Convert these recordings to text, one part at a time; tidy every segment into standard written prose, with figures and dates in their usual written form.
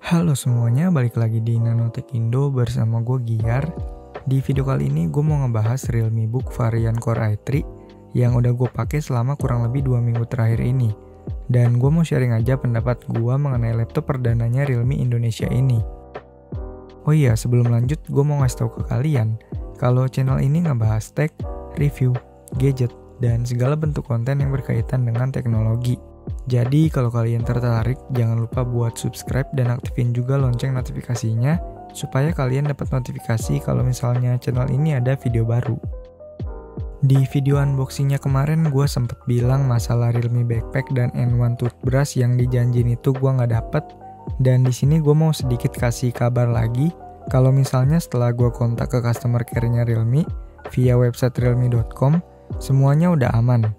Halo semuanya, balik lagi di Nanotech Indo bersama gue Giar. Di video kali ini gue mau ngebahas Realme Book varian Core i3 yang udah gue pakai selama kurang lebih 2 minggu terakhir ini. Dan gue mau sharing aja pendapat gue mengenai laptop perdananya Realme Indonesia ini. Oh iya, sebelum lanjut gue mau ngasih tahu ke kalian kalau channel ini ngebahas tech, review, gadget, dan segala bentuk konten yang berkaitan dengan teknologi. Jadi kalau kalian tertarik, jangan lupa buat subscribe dan aktifin juga lonceng notifikasinya supaya kalian dapat notifikasi kalau misalnya channel ini ada video baru. Di video unboxingnya kemarin gue sempet bilang masalah Realme Backpack dan N1 Toothbrush yang dijanjin itu gue nggak dapet. Dan di sini gue mau sedikit kasih kabar lagi kalau misalnya setelah gue kontak ke customer care-nya Realme via website realme.com, semuanya udah aman.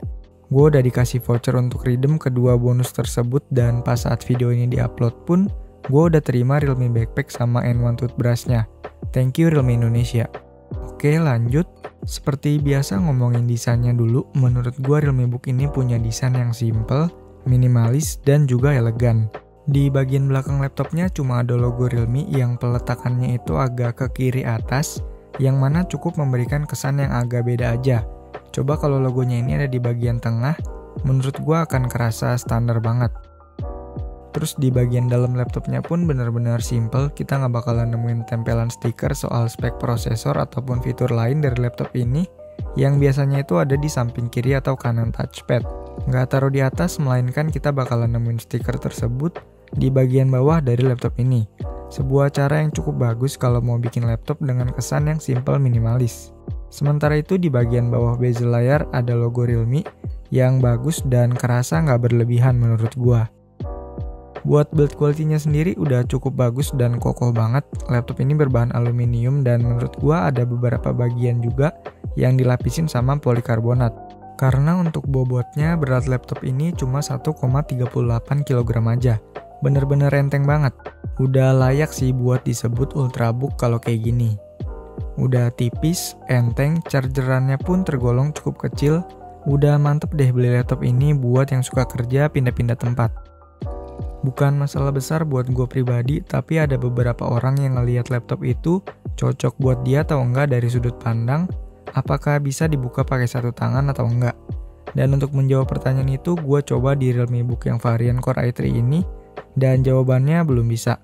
Gue udah dikasih voucher untuk redeem kedua bonus tersebut dan pas saat video ini diupload pun, gue udah terima Realme Backpack sama N1 Toothbrush-nya. Thank you Realme Indonesia. Oke lanjut, seperti biasa ngomongin desainnya dulu, menurut gue Realme Book ini punya desain yang simple, minimalis, dan juga elegan. Di bagian belakang laptopnya cuma ada logo Realme yang peletakannya itu agak ke kiri atas, yang mana cukup memberikan kesan yang agak beda aja. Coba kalau logonya ini ada di bagian tengah, menurut gua akan kerasa standar banget. Terus di bagian dalam laptopnya pun benar-benar simple, kita nggak bakalan nemuin tempelan stiker soal spek prosesor ataupun fitur lain dari laptop ini, yang biasanya itu ada di samping kiri atau kanan touchpad. Nggak taruh di atas, melainkan kita bakalan nemuin stiker tersebut di bagian bawah dari laptop ini. Sebuah cara yang cukup bagus kalau mau bikin laptop dengan kesan yang simple minimalis. Sementara itu di bagian bawah bezel layar ada logo Realme yang bagus dan kerasa nggak berlebihan menurut gua. Buat build quality-nya sendiri udah cukup bagus dan kokoh banget. Laptop ini berbahan aluminium dan menurut gua ada beberapa bagian juga yang dilapisin sama polikarbonat. Karena untuk bobotnya berat laptop ini cuma 1,38 kg aja. Bener-bener enteng banget. Udah layak sih buat disebut ultrabook kalau kayak gini. Udah tipis, enteng, chargerannya pun tergolong cukup kecil. Udah mantep deh beli laptop ini buat yang suka kerja pindah-pindah tempat. Bukan masalah besar buat gue pribadi, tapi ada beberapa orang yang ngelihat laptop itu cocok buat dia atau enggak dari sudut pandang, apakah bisa dibuka pakai satu tangan atau enggak. Dan untuk menjawab pertanyaan itu, gue coba di Realme Book yang varian Core i3 ini, dan jawabannya belum bisa.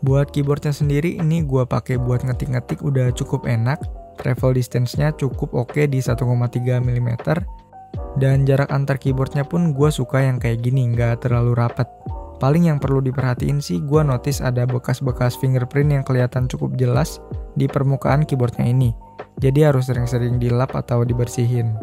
Buat keyboardnya sendiri ini gue pakai buat ngetik-ngetik udah cukup enak. Travel distance-nya cukup oke di 1,3 mm. Dan jarak antar keyboardnya pun gue suka yang kayak gini, nggak terlalu rapat. Paling yang perlu diperhatiin sih gue notice ada bekas-bekas fingerprint yang kelihatan cukup jelas di permukaan keyboardnya ini. Jadi harus sering-sering dilap atau dibersihin.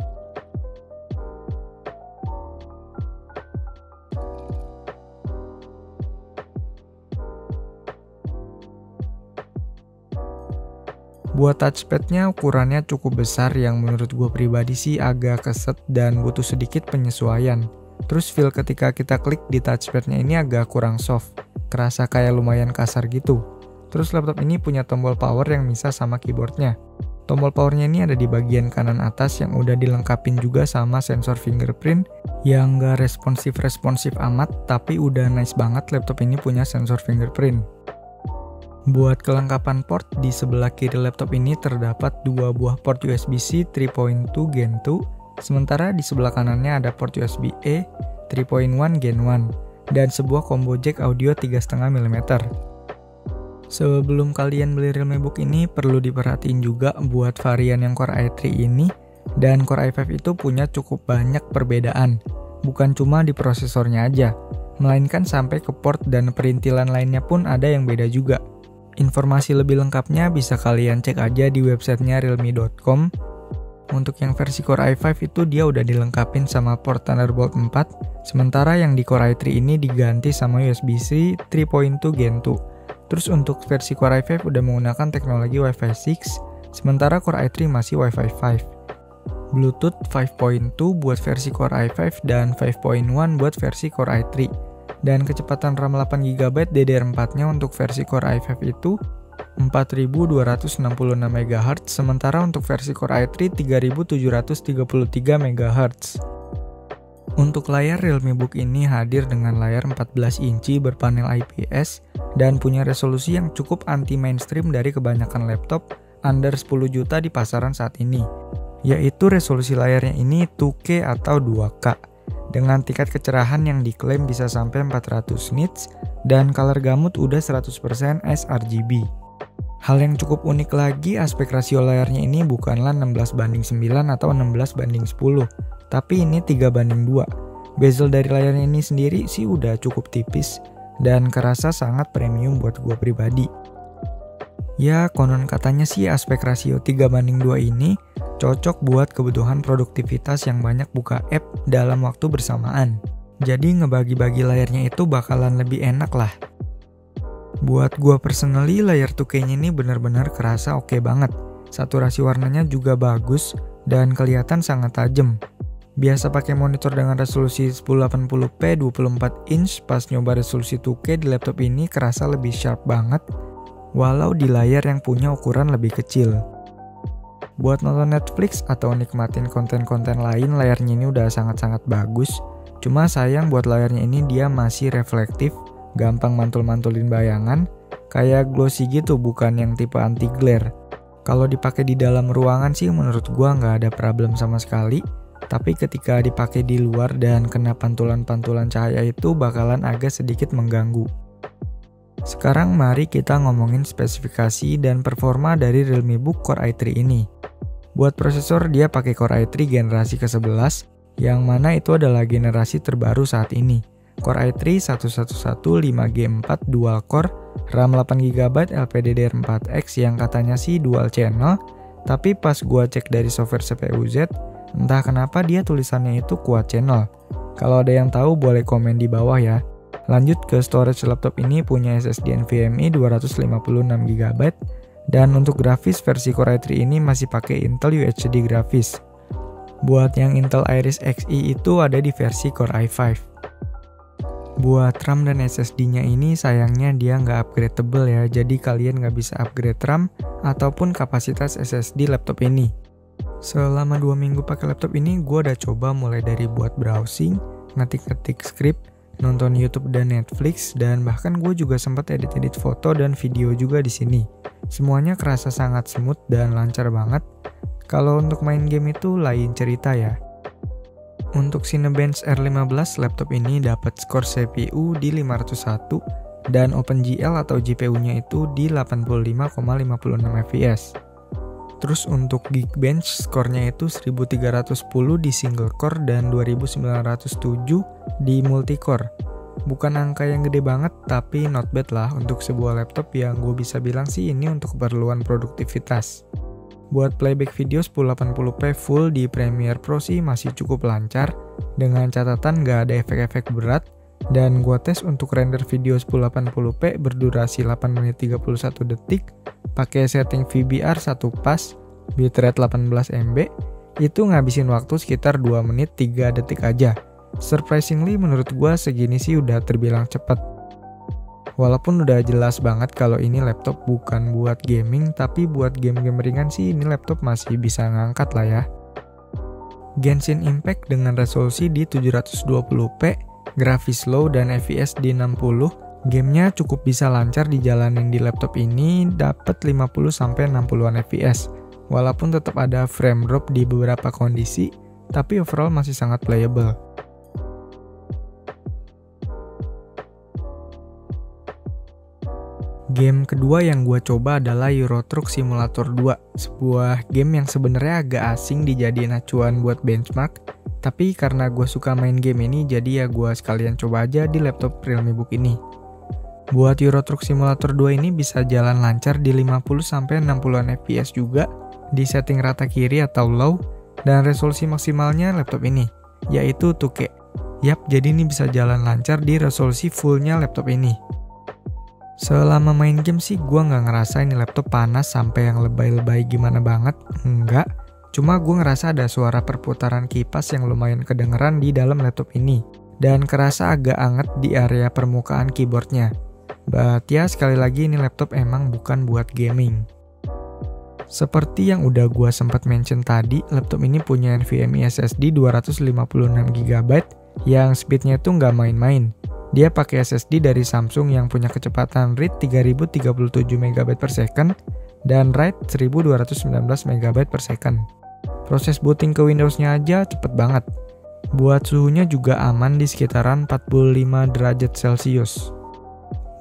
Buat touchpadnya ukurannya cukup besar yang menurut gue pribadi sih agak keset dan butuh sedikit penyesuaian. Terus feel ketika kita klik di touchpadnya ini agak kurang soft, kerasa kayak lumayan kasar gitu. Terus laptop ini punya tombol power yang misah sama keyboardnya. Tombol powernya ini ada di bagian kanan atas yang udah dilengkapin juga sama sensor fingerprint yang gak responsif amat, tapi udah nice banget laptop ini punya sensor fingerprint. Buat kelengkapan port, di sebelah kiri laptop ini terdapat dua buah port USB-C 3.2 Gen 2, sementara di sebelah kanannya ada port USB-A 3.1 Gen 1, dan sebuah combo jack audio 3,5 mm. Sebelum kalian beli Realme Book ini, perlu diperhatiin juga buat varian yang Core i3 ini, dan Core i5 itu punya cukup banyak perbedaan, bukan cuma di prosesornya aja, melainkan sampai ke port dan perintilan lainnya pun ada yang beda juga. Informasi lebih lengkapnya bisa kalian cek aja di websitenya realme.com. Untuk yang versi Core i5 itu dia udah dilengkapin sama port Thunderbolt 4, sementara yang di Core i3 ini diganti sama USB-C 3.2 Gen 2. Terus untuk versi Core i5 udah menggunakan teknologi Wi-Fi 6, sementara Core i3 masih Wi-Fi 5. Bluetooth 5.2 buat versi Core i5 dan 5.1 buat versi Core i3. Dan kecepatan RAM 8GB DDR4-nya untuk versi Core i5 itu 4266 MHz, sementara untuk versi Core i3 3733 MHz. Untuk layar, Realme Book ini hadir dengan layar 14 inci berpanel IPS dan punya resolusi yang cukup anti-mainstream dari kebanyakan laptop under 10 juta di pasaran saat ini, yaitu resolusi layarnya ini 2K atau 2K dengan tingkat kecerahan yang diklaim bisa sampai 400 nits dan color gamut udah 100% sRGB. Hal yang cukup unik lagi, aspek rasio layarnya ini bukanlah 16:9 atau 16:10, tapi ini 3:2. Bezel dari layarnya ini sendiri sih udah cukup tipis dan kerasa sangat premium buat gua pribadi. Ya, konon katanya sih aspek rasio 3:2 ini cocok buat kebutuhan produktivitas yang banyak buka app dalam waktu bersamaan. Jadi ngebagi-bagi layarnya itu bakalan lebih enak lah. Buat gua personally, layar 2K-nya ini benar-benar kerasa oke banget. Saturasi warnanya juga bagus dan kelihatan sangat tajam. Biasa pakai monitor dengan resolusi 1080p 24 inch, pas nyoba resolusi 2K di laptop ini kerasa lebih sharp banget, walau di layar yang punya ukuran lebih kecil. Buat nonton Netflix atau nikmatin konten-konten lain, layarnya ini udah sangat-sangat bagus. Cuma sayang buat layarnya ini dia masih reflektif, gampang mantul-mantulin bayangan, kayak glossy gitu, bukan yang tipe anti-glare. Kalau dipakai di dalam ruangan sih menurut gua nggak ada problem sama sekali, tapi ketika dipakai di luar dan kena pantulan-pantulan cahaya itu bakalan agak sedikit mengganggu. Sekarang mari kita ngomongin spesifikasi dan performa dari Realme Book Core i3 ini. Buat prosesor, dia pakai Core i3 generasi ke-11, yang mana itu adalah generasi terbaru saat ini. Core i3 1115 5G4 dual core, RAM 8GB, LPDDR4X yang katanya sih dual channel, tapi pas gua cek dari software CPU-Z, entah kenapa dia tulisannya itu quad channel. Kalau ada yang tahu boleh komen di bawah ya. Lanjut ke storage, laptop ini punya SSD NVMe 256GB, dan untuk grafis versi Core i3 ini masih pakai Intel UHD grafis. Buat yang Intel Iris Xe itu ada di versi Core i5. Buat RAM dan SSD-nya ini sayangnya dia nggak upgradable ya, jadi kalian nggak bisa upgrade RAM ataupun kapasitas SSD laptop ini. Selama 2 minggu pakai laptop ini, gue udah coba mulai dari buat browsing, ngetik-ngetik script, nonton YouTube dan Netflix, dan bahkan gue juga sempat edit-edit foto dan video juga di sini. Semuanya kerasa sangat smooth dan lancar banget. Kalau untuk main game itu lain cerita ya. Untuk Cinebench R15, laptop ini dapat skor CPU di 501 dan OpenGL atau GPU-nya itu di 85,56 fps. Terus untuk Geekbench, skornya itu 1310 di single core dan 2907 di multicore. Bukan angka yang gede banget, tapi not bad lah untuk sebuah laptop yang gue bisa bilang sih ini untuk keperluan produktivitas. Buat playback video 1080p full di Premiere Pro sih masih cukup lancar, dengan catatan nggak ada efek-efek berat, dan gua tes untuk render video 1080p berdurasi 8 menit 31 detik, pakai setting VBR 1 pas, bitrate 18 MB, itu ngabisin waktu sekitar 2 menit 3 detik aja. Surprisingly menurut gua segini sih udah terbilang cepet. Walaupun udah jelas banget kalau ini laptop bukan buat gaming, tapi buat game-game ringan sih ini laptop masih bisa ngangkat lah ya. Genshin Impact dengan resolusi di 720p, grafis low dan FPS di 60, gamenya cukup bisa lancar dijalanin di laptop ini, dapat 50-60an FPS. Walaupun tetap ada frame drop di beberapa kondisi, tapi overall masih sangat playable. Game kedua yang gue coba adalah Euro Truck Simulator 2, sebuah game yang sebenarnya agak asing dijadiin acuan buat benchmark, tapi karena gue suka main game ini, jadi ya gue sekalian coba aja di laptop Realme Book ini. Buat Euro Truck Simulator 2 ini bisa jalan lancar di 50-60an fps juga, di setting rata kiri atau low, dan resolusi maksimalnya laptop ini, yaitu 2K. Yap, jadi ini bisa jalan lancar di resolusi fullnya laptop ini. Selama main game sih gue nggak ngerasa ini laptop panas sampai yang lebay-lebay gimana banget, enggak. Cuma gue ngerasa ada suara perputaran kipas yang lumayan kedengeran di dalam laptop ini, dan kerasa agak anget di area permukaan keyboardnya. But ya sekali lagi ini laptop emang bukan buat gaming. Seperti yang udah gue sempat mention tadi, laptop ini punya NVMe SSD 256GB yang speednya tuh nggak main-main. Dia pakai SSD dari Samsung yang punya kecepatan read 3037 MB per second dan write 1219 MB per second. Proses booting ke Windows-nya aja cepet banget. Buat suhunya juga aman di sekitaran 45 derajat Celcius.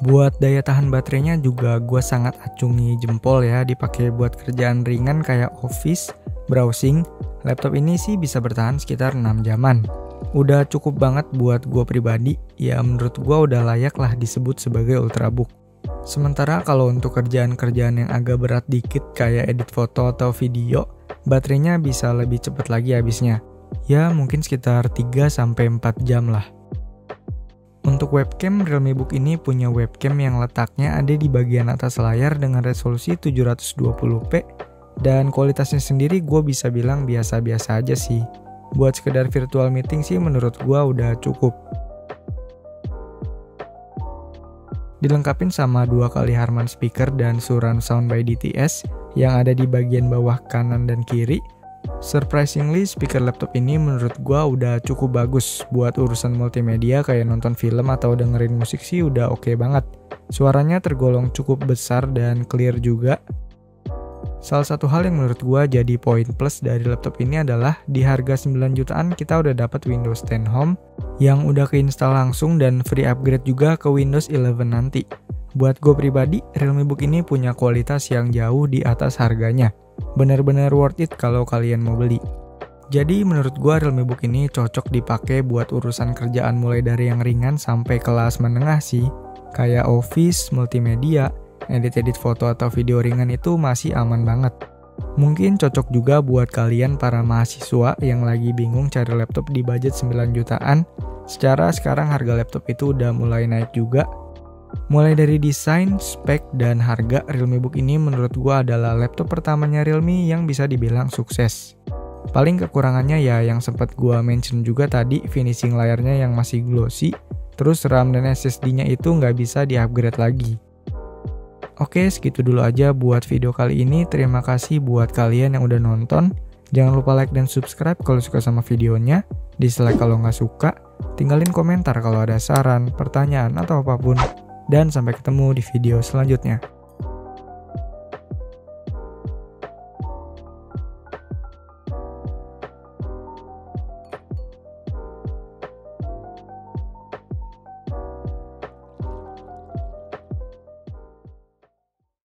Buat daya tahan baterainya juga gue sangat acungi jempol ya, dipakai buat kerjaan ringan kayak office, browsing. Laptop ini sih bisa bertahan sekitar 6 jaman. Udah cukup banget buat gue pribadi, ya menurut gue udah layak lah disebut sebagai ultrabook. Sementara kalau untuk kerjaan-kerjaan yang agak berat dikit kayak edit foto atau video, baterainya bisa lebih cepat lagi habisnya. Ya mungkin sekitar 3-4 jam lah. Untuk webcam, Realme Book ini punya webcam yang letaknya ada di bagian atas layar dengan resolusi 720p dan kualitasnya sendiri gue bisa bilang biasa-biasa aja sih. Buat sekedar virtual meeting sih menurut gua udah cukup. Dilengkapin sama 2 kali Harman speaker dan surround sound by DTS yang ada di bagian bawah kanan dan kiri. Surprisingly, speaker laptop ini menurut gua udah cukup bagus buat urusan multimedia kayak nonton film atau dengerin musik sih udah oke banget. Suaranya tergolong cukup besar dan clear juga. Salah satu hal yang menurut gua jadi poin plus dari laptop ini adalah di harga 9 jutaan kita udah dapat Windows 10 Home yang udah keinstal langsung dan free upgrade juga ke Windows 11 nanti. Buat gue pribadi, Realme Book ini punya kualitas yang jauh di atas harganya. Bener-bener worth it kalau kalian mau beli. Jadi menurut gue Realme Book ini cocok dipakai buat urusan kerjaan mulai dari yang ringan sampai kelas menengah sih. Kayak office, multimedia, edit-edit foto atau video ringan itu masih aman banget. Mungkin cocok juga buat kalian para mahasiswa yang lagi bingung cari laptop di budget 9 jutaan. Secara sekarang harga laptop itu udah mulai naik juga. Mulai dari desain, spek, dan harga, Realme Book ini menurut gua adalah laptop pertamanya Realme yang bisa dibilang sukses. Paling kekurangannya ya yang sempat gua mention juga tadi, finishing layarnya yang masih glossy, terus RAM dan SSD-nya itu nggak bisa di-upgrade lagi. Oke, segitu dulu aja buat video kali ini. Terima kasih buat kalian yang udah nonton. Jangan lupa like dan subscribe kalau suka sama videonya. Dislike kalau nggak suka. Tinggalin komentar kalau ada saran, pertanyaan, atau apapun. Dan sampai ketemu di video selanjutnya.